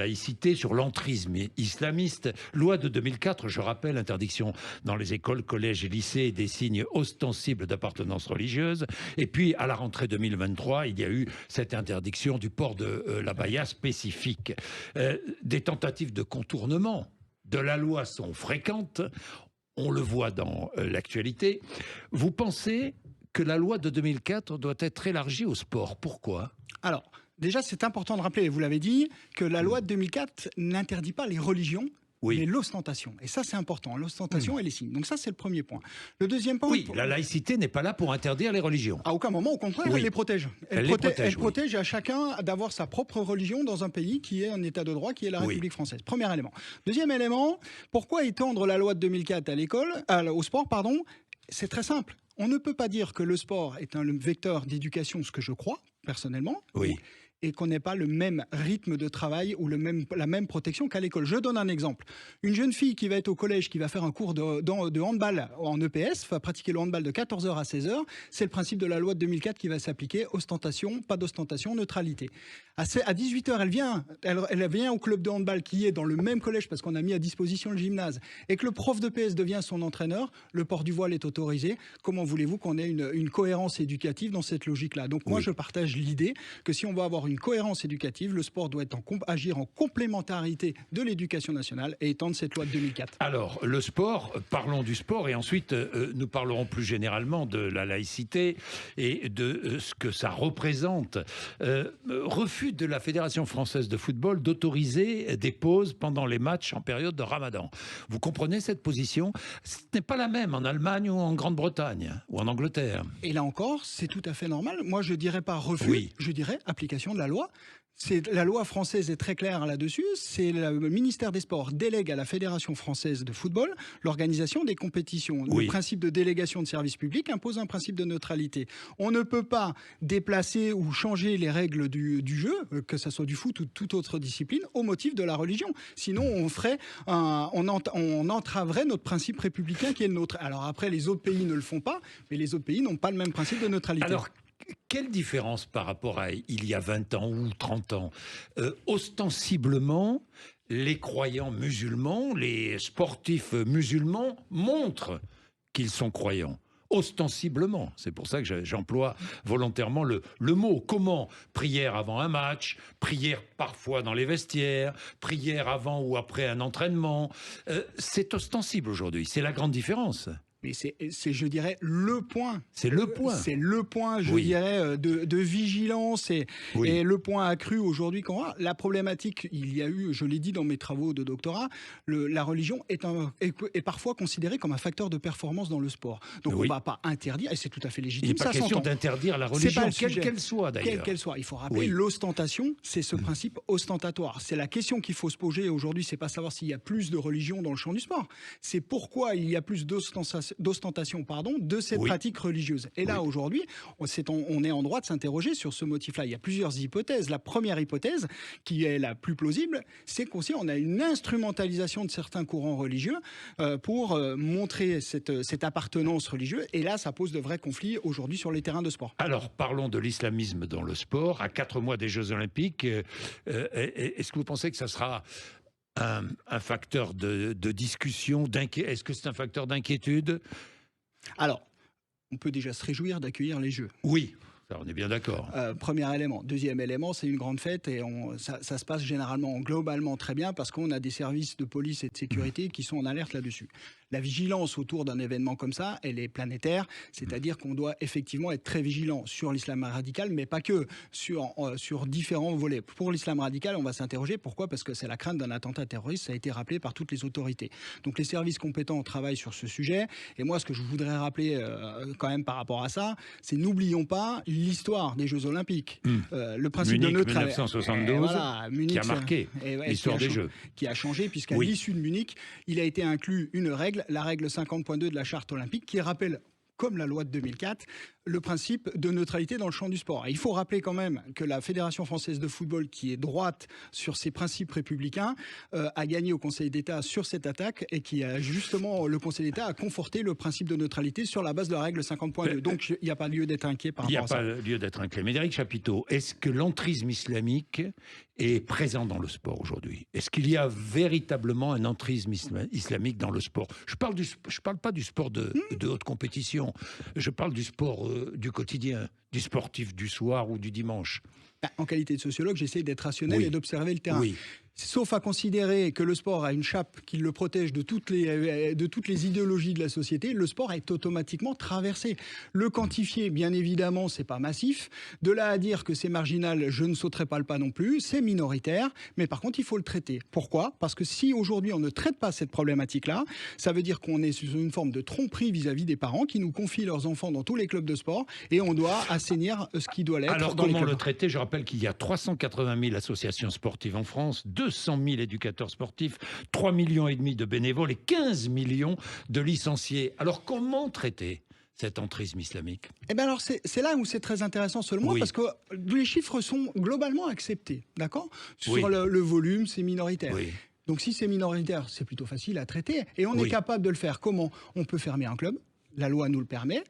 laïcité, sur l'entrisme islamiste. Loi de 2004, je rappelle, interdiction dans les écoles, collèges et lycées des signes ostensibles d'appartenance religieuse. Et puis, à la rentrée 2023, il y a eu cette interdiction du port de l'abaya spécifique. Des tentatives de contournement de la loi sont fréquentes. On le voit dans l'actualité. Vous pensez que la loi de 2004 doit être élargie au sport? Pourquoi? Alors, déjà, c'est important de rappeler, vous l'avez dit, que la loi de 2004 n'interdit pas les religions, mais l'ostentation. Et ça, c'est important, l'ostentation et les signes. Donc ça, c'est le premier point. Le deuxième point... Oui, la laïcité n'est pas là pour interdire les religions. À aucun moment, au contraire, elle les protège. Elle protège à chacun d'avoir sa propre religion dans un pays qui est un état de droit, qui est la République française. Premier élément. Deuxième élément, pourquoi étendre la loi de 2004 à l'école, au sport, pardon? C'est très simple. On ne peut pas dire que le sport est un vecteur d'éducation, ce que je crois, personnellement. Oui. Et qu'on n'ait pas le même rythme de travail ou la même protection qu'à l'école. Je donne un exemple. Une jeune fille qui va être au collège, qui va faire un cours de handball en EPS, va pratiquer le handball de 14h à 16h, c'est le principe de la loi de 2004 qui va s'appliquer, ostentation, pas d'ostentation, neutralité. À 18h, elle vient au club de handball qui est dans le même collège parce qu'on a mis à disposition le gymnase et que le prof de PS devient son entraîneur, le port du voile est autorisé. Comment voulez-vous qu'on ait une cohérence éducative dans cette logique-là? Donc moi, je partage l'idée que si on va avoir une cohérence éducative, le sport doit agir en complémentarité de l'éducation nationale et étendre cette loi de 2004. Alors, le sport, parlons du sport et ensuite nous parlerons plus généralement de la laïcité et de ce que ça représente. Refus de la Fédération française de football d'autoriser des pauses pendant les matchs en période de Ramadan. Vous comprenez cette position? Ce n'est pas la même en Allemagne ou en Grande-Bretagne ou en Angleterre. Et là encore, c'est tout à fait normal. Moi, je dirais pas refus, je dirais application de la loi. La loi française est très claire là-dessus. C'est le ministère des Sports délègue à la Fédération française de football l'organisation des compétitions. Le principe de délégation de service public impose un principe de neutralité. On ne peut pas déplacer ou changer les règles du jeu, que ce soit du foot ou toute autre discipline, au motif de la religion. Sinon, on entraverait notre principe républicain qui est le nôtre. Alors après, les autres pays ne le font pas, mais les autres pays n'ont pas le même principe de neutralité. Alors, quelle différence par rapport à il y a 20 ans ou 30 ans? Ostensiblement, les croyants musulmans, les sportifs musulmans montrent qu'ils sont croyants. Ostensiblement, c'est pour ça que j'emploie volontairement le mot. Comment? Prière avant un match, prière parfois dans les vestiaires, prière avant ou après un entraînement. C'est ostensible aujourd'hui, c'est la grande différence. Mais c'est, je dirais, le point. C'est le point. C'est le point, je dirais, de vigilance et le point accru aujourd'hui qu'on a. La problématique, il y a eu, je l'ai dit dans mes travaux de doctorat, la religion est parfois considérée comme un facteur de performance dans le sport. Donc on ne va pas interdire, et c'est tout à fait légitime. Il n'est pas question d'interdire la religion, quelle qu'elle soit d'ailleurs. Quelle qu'elle soit. Il faut rappeler, l'ostentation, c'est ce principe ostentatoire. C'est la question qu'il faut se poser aujourd'hui, c'est pas savoir s'il y a plus de religion dans le champ du sport. C'est pourquoi il y a plus d'ostentation de cette pratique religieuse. Et là, aujourd'hui, on est en droit de s'interroger sur ce motif-là. Il y a plusieurs hypothèses. La première hypothèse, qui est la plus plausible, c'est qu'aussi on a une instrumentalisation de certains courants religieux pour montrer cette appartenance religieuse. Et là, ça pose de vrais conflits aujourd'hui sur les terrains de sport. Alors, parlons de l'islamisme dans le sport. À 4 mois des Jeux Olympiques, est-ce que vous pensez que ça sera un facteur de discussion, est-ce que c'est un facteur d'inquiétude? Alors, on peut déjà se réjouir d'accueillir les Jeux. Oui, ça, on est bien d'accord. Premier élément. Deuxième élément, c'est une grande fête et ça se passe globalement très bien parce qu'on a des services de police et de sécurité qui sont en alerte là-dessus. La vigilance autour d'un événement comme ça, elle est planétaire, c'est-à-dire qu'on doit effectivement être très vigilant sur l'islam radical, mais pas que, sur différents volets. Pour l'islam radical, on va s'interroger. Pourquoi? Parce que c'est la crainte d'un attentat terroriste, ça a été rappelé par toutes les autorités. Donc les services compétents travaillent sur ce sujet. Et moi, ce que je voudrais rappeler quand même par rapport à ça, c'est n'oublions pas l'histoire des Jeux Olympiques. Le principe Munich, de neutralité. 1972, Munich, qui a marqué l'histoire des Jeux. Qui a changé, puisqu'à l'issue de Munich, il a été inclus une règle, la règle 50.2 de la charte olympique, qui rappelle, comme la loi de 2004, le principe de neutralité dans le champ du sport. Et il faut rappeler quand même que la Fédération française de football, qui est droite sur ses principes républicains, a gagné au Conseil d'État sur cette attaque et qui a justement, le Conseil d'État a conforté le principe de neutralité sur la base de la règle 50.2. Donc il n'y a pas lieu d'être inquiet par rapport à ça. Il n'y a pas lieu d'être inquiet. Médéric Chapiteau, est-ce que l'entrisme islamique est présent dans le sport aujourd'hui? Est-ce qu'il y a véritablement un entrisme islamique dans le sport? Je parle pas du sport de haute compétition. Je parle du sport du quotidien, du sportif du soir ou du dimanche. En qualité de sociologue, j'essaie d'être rationnel et d'observer le terrain. Oui. Sauf à considérer que le sport a une chape qui le protège de toutes les idéologies de la société, le sport est automatiquement traversé. Le quantifier, bien évidemment, c'est pas massif. De là à dire que c'est marginal, je ne sauterai pas le pas non plus. C'est minoritaire, mais par contre, il faut le traiter. Pourquoi? Parce que si aujourd'hui on ne traite pas cette problématique-là, ça veut dire qu'on est sur une forme de tromperie vis-à-vis des parents qui nous confient leurs enfants dans tous les clubs de sport et on doit assainir ce qui doit l'être. Alors comment le traiter? Je rappelle qu'il y a 380 000 associations sportives en France, 200 000 éducateurs sportifs, 3,5 millions de bénévoles et 15 millions de licenciés. Alors comment traiter cet entrisme islamique? Eh bien alors c'est là où c'est très intéressant seulement parce que les chiffres sont globalement acceptés, d'accord? Sur le volume, c'est minoritaire. Oui. Donc si c'est minoritaire, c'est plutôt facile à traiter et on est capable de le faire. Comment? On peut fermer un club. La loi nous le permet.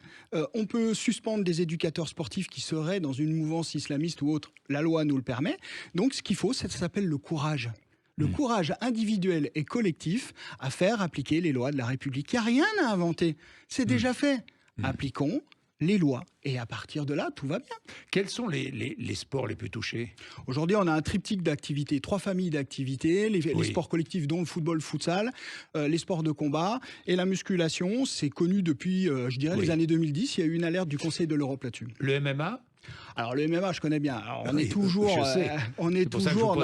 On peut suspendre des éducateurs sportifs qui seraient dans une mouvance islamiste ou autre. La loi nous le permet. Donc ce qu'il faut, ça s'appelle le courage. Le courage individuel et collectif à faire appliquer les lois de la République. Il n'y a rien à inventer. C'est déjà fait. Appliquons les lois. Et à partir de là, tout va bien. Quels sont les sports les plus touchés? Aujourd'hui, on a un triptyque d'activités, 3 familles d'activités, les sports collectifs dont le football, le futsal, les sports de combat et la musculation. C'est connu depuis, je dirais, les années 2010. Il y a eu une alerte du Conseil de l'Europe là-dessus. Le MMA? Alors le MMA, je connais bien. Alors, on est toujours, on est toujours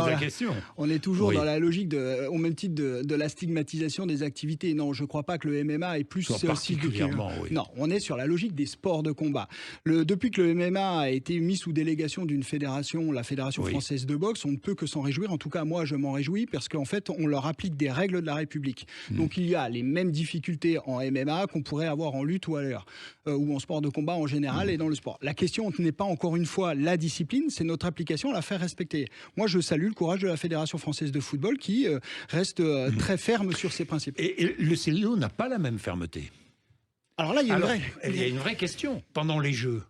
dans la logique au même titre de la stigmatisation des activités. Non, je ne crois pas que le MMA est plus particulièrement. Non, on est sur la logique des sports de combat. Depuis que le MMA a été mis sous délégation d'une fédération, la Fédération française de boxe, on ne peut que s'en réjouir. En tout cas, moi, je m'en réjouis parce qu'en fait, on leur applique des règles de la République. Donc, il y a les mêmes difficultés en MMA qu'on pourrait avoir en lutte ou ailleurs, ou en sport de combat en général et dans le sport. La question n'est pas encore une fois la discipline, c'est notre application à la faire respecter. Moi, je salue le courage de la Fédération française de football qui reste très ferme sur ses principes. Et le CIO n'a pas la même fermeté. Alors là, il y a une vraie question. Pendant les Jeux,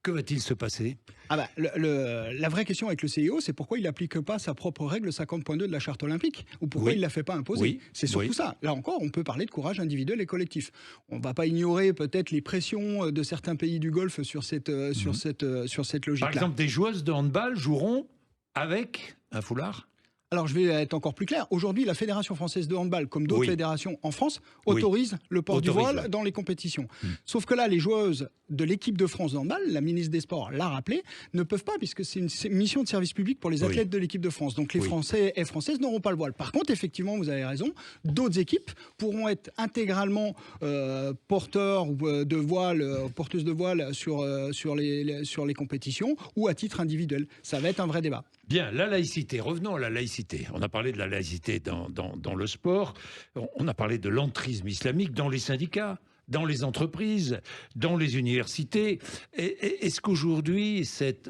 que va-t-il se passer? La vraie question avec le CIO, c'est pourquoi il n'applique pas sa propre règle 50.2 de la charte olympique ou pourquoi il ne la fait pas imposer. C'est surtout ça. Là encore, on peut parler de courage individuel et collectif. On ne va pas ignorer peut-être les pressions de certains pays du Golfe sur cette logique-là. Par exemple, des joueuses de handball joueront avec un foulard? Alors, je vais être encore plus clair. Aujourd'hui, la Fédération française de handball, comme d'autres fédérations en France, autorise le port du voile dans les compétitions. Sauf que là, les joueuses de l'équipe de France de handball, la ministre des Sports l'a rappelé, ne peuvent pas, puisque c'est une mission de service public pour les athlètes de l'équipe de France. Donc, les Français et Françaises n'auront pas le voile. Par contre, effectivement, vous avez raison, d'autres équipes pourront être intégralement porteurs de voile, porteuses de voile sur les compétitions ou à titre individuel. Ça va être un vrai débat. Bien, la laïcité. Revenons à la laïcité. On a parlé de la laïcité dans le sport. On a parlé de l'entrisme islamique dans les syndicats, dans les entreprises, dans les universités. Est-ce qu'aujourd'hui,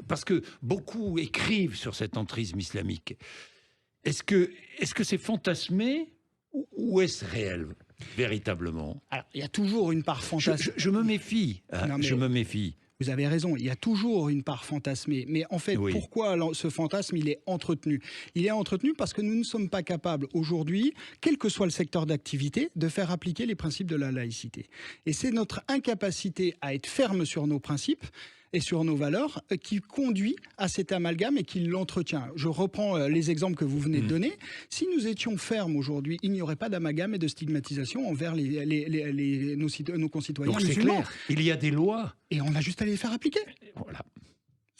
parce que beaucoup écrivent sur cet entrisme islamique, est-ce que c'est fantasmé ou est-ce réel, véritablement? Alors, il y a toujours une part fantasmée. Je me méfie. Je me méfie. Vous avez raison, il y a toujours une part fantasmée. Mais en fait, pourquoi ce fantasme, il est entretenu? Il est entretenu parce que nous ne sommes pas capables aujourd'hui, quel que soit le secteur d'activité, de faire appliquer les principes de la laïcité. Et c'est notre incapacité à être ferme sur nos principes et sur nos valeurs qui conduit à cet amalgame et qui l'entretient. Je reprends les exemples que vous venez de donner. Si nous étions fermes aujourd'hui, il n'y aurait pas d'amalgame et de stigmatisation envers nos concitoyens musulmans. Donc c'est clair, il y a des lois. Et on a juste à les faire appliquer. Voilà.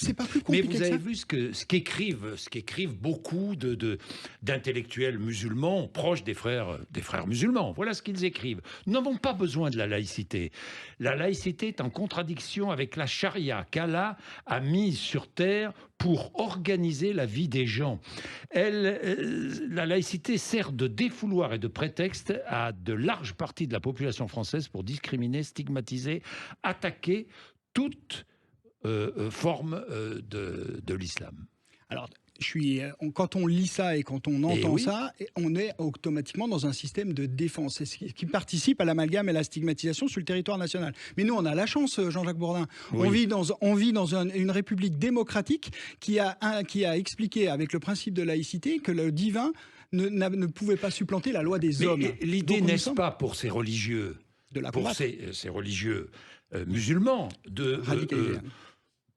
C'est pas plus compliqué. Mais vous avez vu ce qu'écrivent beaucoup d'intellectuels musulmans proches des frères musulmans. Voilà ce qu'ils écrivent. Nous n'avons pas besoin de la laïcité. La laïcité est en contradiction avec la charia qu'Allah a mise sur terre pour organiser la vie des gens. La laïcité sert de défouloir et de prétexte à de larges parties de la population française pour discriminer, stigmatiser, attaquer toute forme de l'islam. Alors, quand on lit ça et quand on entend oui. ça, on est automatiquement dans un système de défense. C'est ce qui participe à l'amalgame et à la stigmatisation sur le territoire national. Mais nous, on a la chance, Jean-Jacques Bourdin. Oui. On vit dans une république démocratique qui a expliqué avec le principe de laïcité que le divin ne pouvait pas supplanter la loi des hommes. L'idée, n'est-ce pas, pour ces religieux, pour ces religieux musulmans, de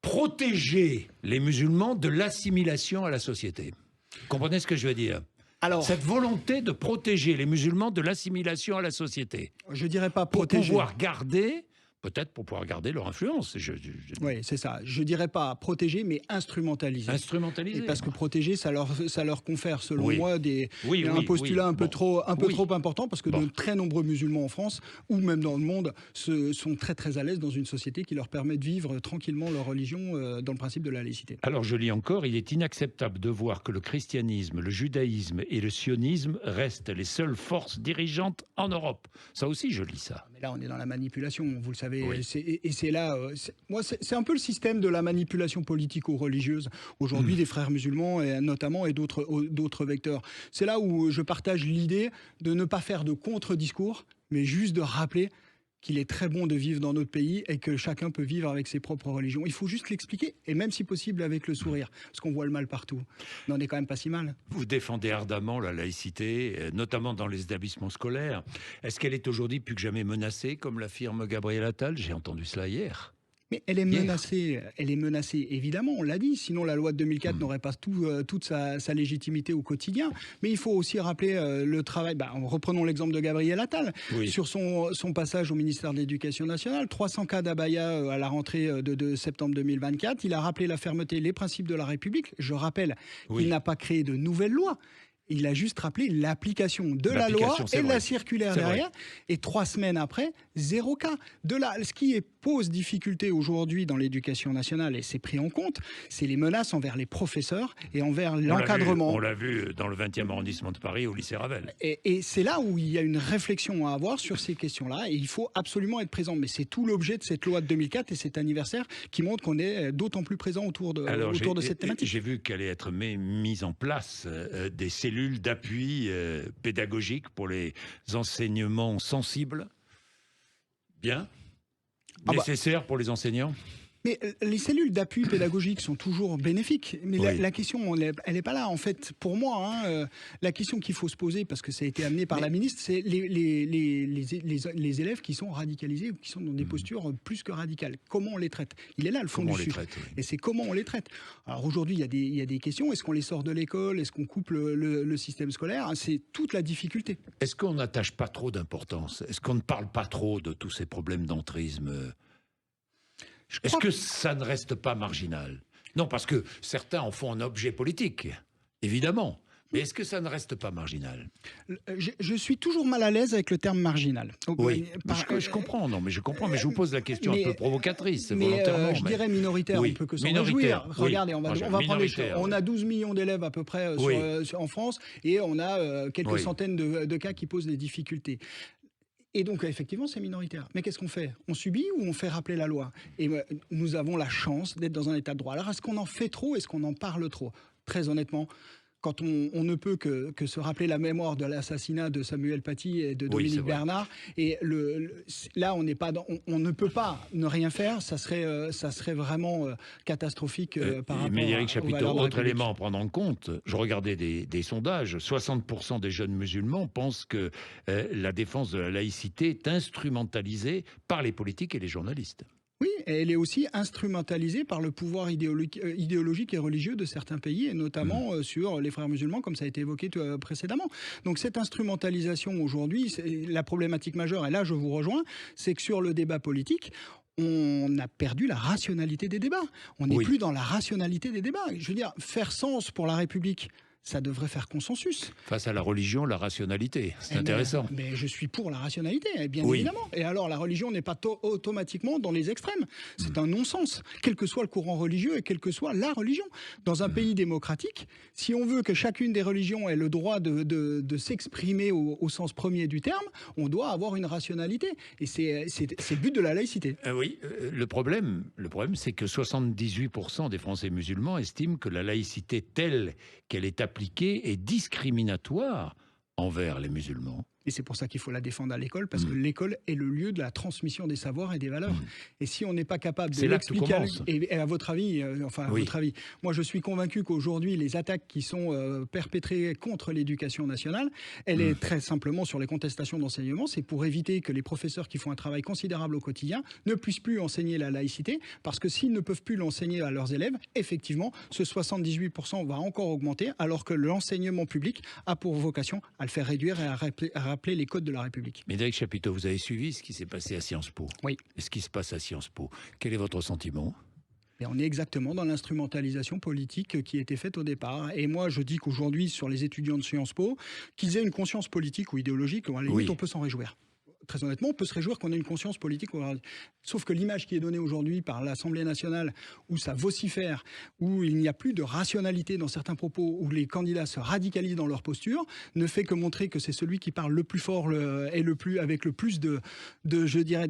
protéger les musulmans de l'assimilation à la société. Vous comprenez ce que je veux dire? Alors, cette volonté de protéger les musulmans de l'assimilation à la société. Je dirais pas protéger. Pour pouvoir garder... Peut-être pour pouvoir garder leur influence. Oui, c'est ça. Je ne dirais pas protéger, mais instrumentaliser. Instrumentaliser. Parce que protéger, ça leur confère, selon moi, un postulat un peu trop important, parce que de très nombreux musulmans en France, ou même dans le monde, sont très très à l'aise dans une société qui leur permet de vivre tranquillement leur religion dans le principe de la laïcité. Alors je lis encore, il est inacceptable de voir que le christianisme, le judaïsme et le sionisme restent les seules forces dirigeantes en Europe. Ça aussi, je lis ça. Mais là, on est dans la manipulation, vous le savez. Oui. C'est là, c'est un peu le système de la manipulation politico-religieuse aujourd'hui des frères musulmans et notamment et d'autres vecteurs. C'est là où je partage l'idée de ne pas faire de contre-discours, mais juste de rappeler qu'il est très bon de vivre dans notre pays et que chacun peut vivre avec ses propres religions. Il faut juste l'expliquer, et même si possible avec le sourire, parce qu'on voit le mal partout. Mais on n'est quand même pas si mal. Vous défendez ardemment la laïcité, notamment dans les établissements scolaires. Est-ce qu'elle est aujourd'hui plus que jamais menacée, comme l'affirme Gabriel Attal? J'ai entendu cela hier. Mais elle est menacée, évidemment, on l'a dit, sinon la loi de 2004 n'aurait pas toute sa légitimité au quotidien. Mais il faut aussi rappeler le travail, reprenons l'exemple de Gabriel Attal, sur son passage au ministère de l'Éducation nationale, 300 cas d'abaya à la rentrée de septembre 2024, il a rappelé la fermeté, les principes de la République. Je rappelle qu'il n'a pas créé de nouvelles lois. Il a juste rappelé l'application de la loi et de la circulaire derrière. Et 3 semaines après, 0 cas. Ce qui pose difficulté aujourd'hui dans l'éducation nationale, et c'est pris en compte, c'est les menaces envers les professeurs et envers l'encadrement. On l'a vu dans le 20e arrondissement de Paris, au lycée Ravel. Et c'est là où il y a une réflexion à avoir sur ces questions-là. Et il faut absolument être présent. Mais c'est tout l'objet de cette loi de 2004 et cet anniversaire qui montre qu'on est d'autant plus présent autour de cette thématique. J'ai vu qu'elle allait être mise en place des cellules d'appui pédagogique pour les enseignements sensibles. Bien. Nécessaire pour les enseignants. Mais les cellules d'appui pédagogique sont toujours bénéfiques. Mais la question, elle n'est pas là. En fait, pour moi, la question qu'il faut se poser, parce que ça a été amené par la ministre, c'est les élèves qui sont radicalisés ou qui sont dans des postures plus que radicales. Comment on les traite? Il est là le fond du sujet. Et c'est comment on les traite. Alors aujourd'hui, il y a des questions. Est-ce qu'on les sort de l'école? Est-ce qu'on coupe le système scolaire? C'est toute la difficulté. Est-ce qu'on n'attache pas trop d'importance? Est-ce qu'on ne parle pas trop de tous ces problèmes d'entrisme? Est-ce que ça ne reste pas marginal? Non, parce que certains en font un objet politique, évidemment. Mais est-ce que ça ne reste pas marginal? Je suis toujours mal à l'aise avec le terme marginal. Oui, je comprends, mais je vous pose la question un peu provocatrice, volontairement. Je dirais minoritaire, on peut que s'en réjouir. Regardez, on va prendre les choses. On a 12 millions d'élèves à peu près en France et on a quelques centaines de cas qui posent des difficultés. Et donc, effectivement, c'est minoritaire. Mais qu'est-ce qu'on fait? On subit ou on fait rappeler la loi? Et nous avons la chance d'être dans un état de droit. Alors, est-ce qu'on en fait trop? Est-ce qu'on en parle trop? Très honnêtement, quand on ne peut que se rappeler la mémoire de l'assassinat de Samuel Paty et de Dominique Bernard, et là on ne peut pas ne rien faire, ça serait vraiment catastrophique par rapport mais Éric aux Chapiteau, valeurs de la autre République. élément à prendre en compte, je regardais des sondages, 60% des jeunes musulmans pensent que la défense de la laïcité est instrumentalisée par les politiques et les journalistes. Oui, et elle est aussi instrumentalisée par le pouvoir idéologique et religieux de certains pays, et notamment sur les frères musulmans, comme ça a été évoqué précédemment. Donc cette instrumentalisation aujourd'hui, la problématique majeure, et là je vous rejoins, c'est que sur le débat politique, on a perdu la rationalité des débats. On n'est plus dans la rationalité des débats. Je veux dire, faire sens pour la République, ça devrait faire consensus. Face à la religion, la rationalité, c'est intéressant. Mais je suis pour la rationalité, bien Oui. évidemment. Et alors, la religion n'est pas automatiquement dans les extrêmes. C'est un non-sens, quel que soit le courant religieux et quelle que soit la religion. Dans un pays démocratique, si on veut que chacune des religions ait le droit de s'exprimer au sens premier du terme, on doit avoir une rationalité. Et c'est le but de la laïcité. Oui, le problème, c'est que 78% des Français musulmans estiment que la laïcité telle qu'elle est appliquée est discriminatoire envers les musulmans. Et c'est pour ça qu'il faut la défendre à l'école, parce que l'école est le lieu de la transmission des savoirs et des valeurs. Et si on n'est pas capable de l'expliquer, et à votre avis, votre avis, moi je suis convaincu qu'aujourd'hui, les attaques qui sont perpétrées contre l'éducation nationale, elle est très simplement sur les contestations d'enseignement. C'est pour éviter que les professeurs qui font un travail considérable au quotidien ne puissent plus enseigner la laïcité, parce que s'ils ne peuvent plus l'enseigner à leurs élèves, effectivement, ce 78% va encore augmenter, alors que l'enseignement public a pour vocation à le faire réduire et à rappeler les codes de la République. Médéric Chapiteau, vous avez suivi ce qui s'est passé à Sciences Po. Oui. Et ce qui se passe à Sciences Po. Quel est votre sentiment ? Et on est exactement dans l'instrumentalisation politique qui était faite au départ. Et moi, je dis qu'aujourd'hui, sur les étudiants de Sciences Po, qu'ils aient une conscience politique ou idéologique, à la limite, on peut s'en réjouir. Très honnêtement, on peut se réjouir qu'on ait une conscience politique. Sauf que l'image qui est donnée aujourd'hui par l'Assemblée nationale, où ça vocifère, où il n'y a plus de rationalité dans certains propos, où les candidats se radicalisent dans leur posture, ne fait que montrer que c'est celui qui parle le plus fort et avec le plus de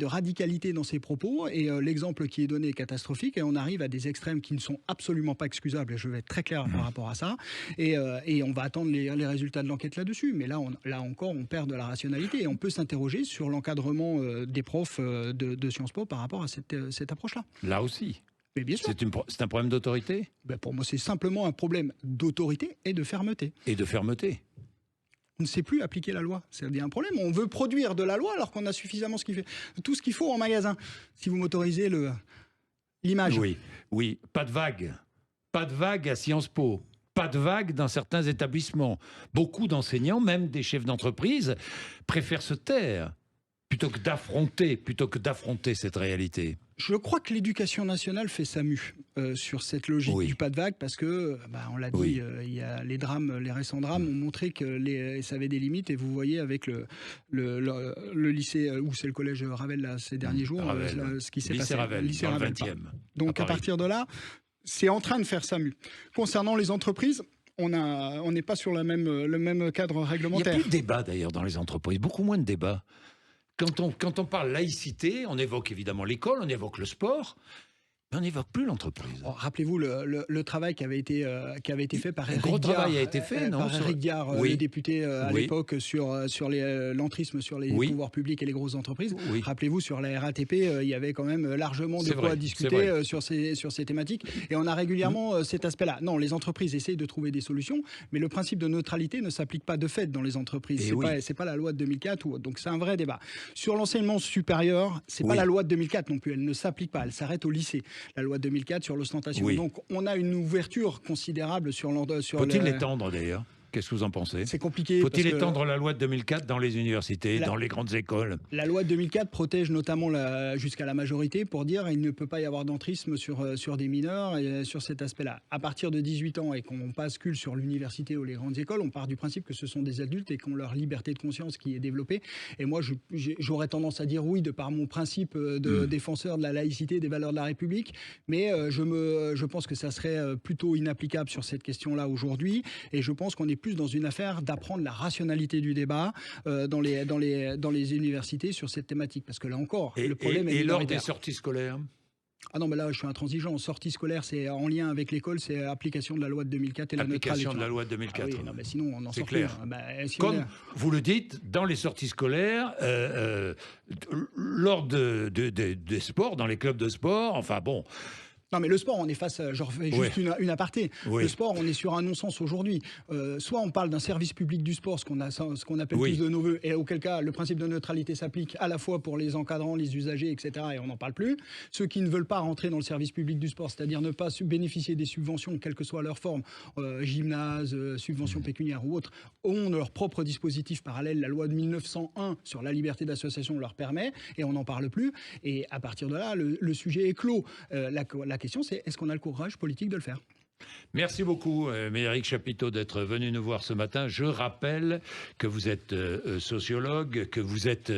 radicalité dans ses propos. Et l'exemple qui est donné est catastrophique. Et on arrive à des extrêmes qui ne sont absolument pas excusables. Et je vais être très clair par rapport à ça. Et on va attendre les résultats de l'enquête là-dessus. Mais là encore, on perd de la rationalité. Et on peut s'interroger sur l'encadrement des profs de Sciences Po par rapport à cette approche-là. Là aussi. Mais bien sûr. C'est un problème d'autorité ? Pour moi, c'est simplement un problème d'autorité et de fermeté. Et de fermeté. On ne sait plus appliquer la loi. C'est un problème. On veut produire de la loi alors qu'on a suffisamment tout ce qu'il faut en magasin. Si vous m'autorisez l'image. Oui. Pas de vague. Pas de vague à Sciences Po. Pas de vague dans certains établissements. Beaucoup d'enseignants, même des chefs d'entreprise, préfèrent se taire plutôt que d'affronter cette réalité. Je crois que l'éducation nationale fait sa mue sur cette logique du pas de vague, parce que, on l'a dit, il y a les récents drames ont montré que ça avait des limites, et vous voyez avec le lycée, ou c'est le collège Ravel là, ces derniers jours, ce qui s'est passé. Lycée Ravel, dans le 20e. Donc à partir de là, c'est en train de faire sa mue. Concernant les entreprises, on n'est pas sur le même cadre réglementaire. Il n'y a plus de débat d'ailleurs dans les entreprises, beaucoup moins de débats. Quand on parle laïcité, on évoque évidemment l'école, on évoque le sport, mais on n'évoque plus l'entreprise. Rappelez-vous le travail qui avait été fait par Éric Diard. Un gros travail a été fait, non ? Par Éric Diard, le député à l'époque, sur l'entrisme sur les pouvoirs publics et les grosses entreprises. Rappelez-vous, sur la RATP, il y avait quand même largement de quoi discuter sur ces thématiques. Et on a régulièrement cet aspect-là. Non, les entreprises essayent de trouver des solutions, mais le principe de neutralité ne s'applique pas de fait dans les entreprises. C'est pas la loi de 2004. Donc c'est un vrai débat. Sur l'enseignement supérieur, c'est pas la loi de 2004 non plus. Elle ne s'applique pas. Elle s'arrête au lycée. La loi de 2004 sur l'ostentation. Donc on a une ouverture considérable sur Faut-il l'étendre d'ailleurs ? Qu'est-ce que vous en pensez ? C'est compliqué. Faut-il étendre la loi de 2004 dans les universités, dans les grandes écoles ? La loi de 2004 protège notamment jusqu'à la majorité, pour dire qu'il ne peut pas y avoir d'entrisme sur des mineurs et sur cet aspect-là. À partir de 18 ans et qu'on bascule sur l'université ou les grandes écoles, on part du principe que ce sont des adultes et qu'on leur liberté de conscience qui est développée. Et moi, j'aurais tendance à dire oui, de par mon principe de défenseur de la laïcité, des valeurs de la République, mais je pense que ça serait plutôt inapplicable sur cette question-là aujourd'hui. Et je pense qu'on est plus dans une affaire d'apprendre la rationalité du débat dans les universités sur cette thématique. Parce que là encore, le problème est lors des sorties scolaires ? Ah non, mais là, je suis intransigeant. Sortie scolaire, c'est en lien avec l'école, c'est application de la loi de 2004 et la neutralité. Application de la loi de 2004. Ah oui, non, mais sinon, on en sort clair. Comme vous le dites, dans les sorties scolaires, lors des sports, dans les clubs de sport, enfin bon... Non, mais le sport, on est face, je refais juste une aparté. Le sport, on est sur un non-sens aujourd'hui. Soit on parle d'un service public du sport, ce qu'on appelle tous de nos voeux, et auquel cas le principe de neutralité s'applique à la fois pour les encadrants, les usagers, etc., et on n'en parle plus. Ceux qui ne veulent pas rentrer dans le service public du sport, c'est-à-dire ne pas bénéficier des subventions, quelle que soit leur forme, gymnase, subventions pécuniaires ou autres, ont leur propre dispositif parallèle. La loi de 1901 sur la liberté d'association leur permet, et on n'en parle plus. Et à partir de là, le sujet est clos. La question, c'est est-ce qu'on a le courage politique de le faire ? Merci beaucoup, Médéric Chapiteau, d'être venu nous voir ce matin. Je rappelle que vous êtes sociologue, que vous êtes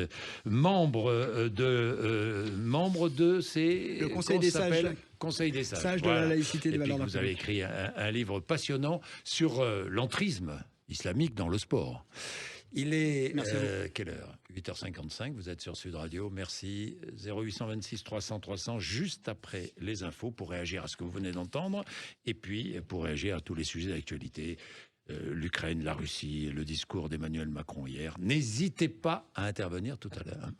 membre de ces... Le Conseil des sages. Conseil des sages. Sages de la laïcité des valeurs de la Vous avez écrit un livre passionnant sur l'entrisme islamique dans le sport. Il est quelle heure? 8h55, vous êtes sur Sud Radio, merci. 0826 300 300, juste après les infos, pour réagir à ce que vous venez d'entendre, et puis pour réagir à tous les sujets d'actualité, l'Ukraine, la Russie, le discours d'Emmanuel Macron hier. N'hésitez pas à intervenir tout à l'heure.